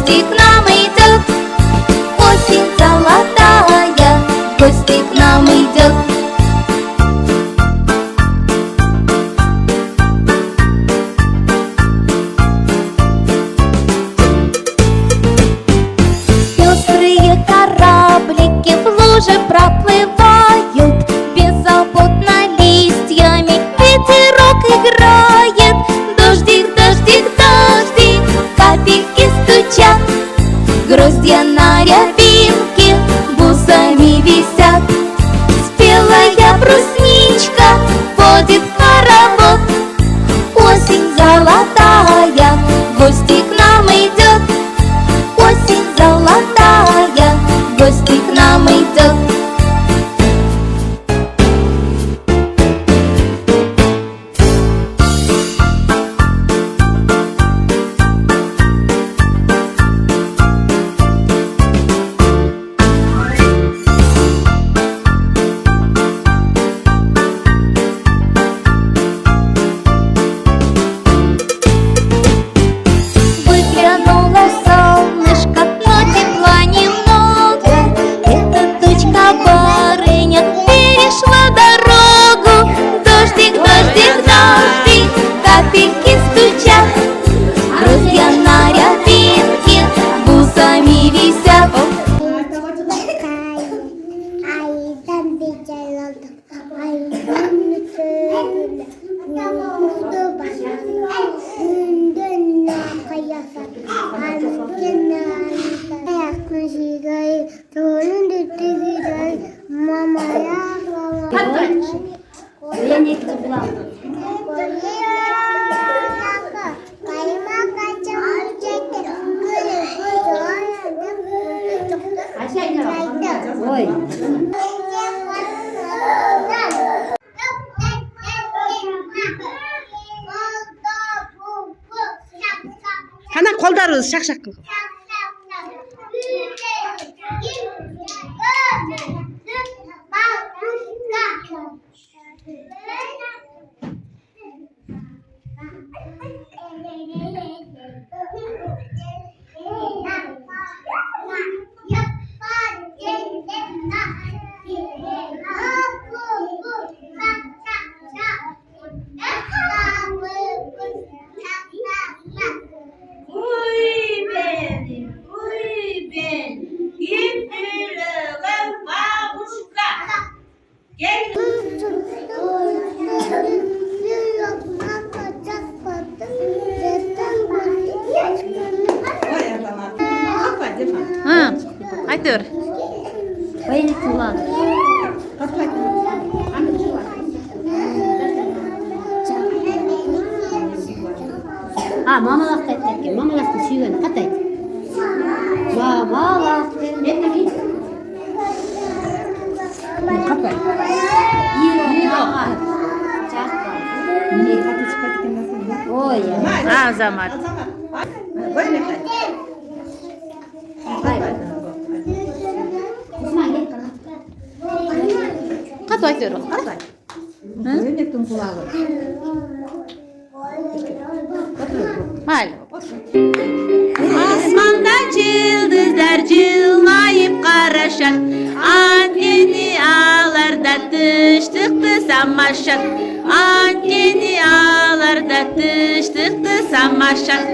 гости к нам идет. Осень золотая, в гости к нам идет. Пестрые кораблики в луже проплывают, беззаботно листьями ветерок играет. Дождик, дождик, дождик, капельки стучат, гроздья на рябинке бусами висят. Спелая брусничка водит хоровод. Осень золотая, в гости к нам идет. Осень золотая, в гости к нам идет. Выглянуло солнышко, но тепла немного. Эта дочка барыня перешла дорогу. Дождик, дождик, дождик, капельки стучат, гроздья на рябинке бусами висят. Ой. Қана қолдарыңыз шақ-шақ қыл. Айтыр. Мамалақты айтты. Мамалақты сүйгені қат айт. Мамалақты. Қапай. Ой, Азамат. Қат айтыр. Asmanda yıldızlar cılmayıp qarashad, anteni ağlarda tıştıqdı samaşad, anteni ağlarda tıştıqdı samaşad.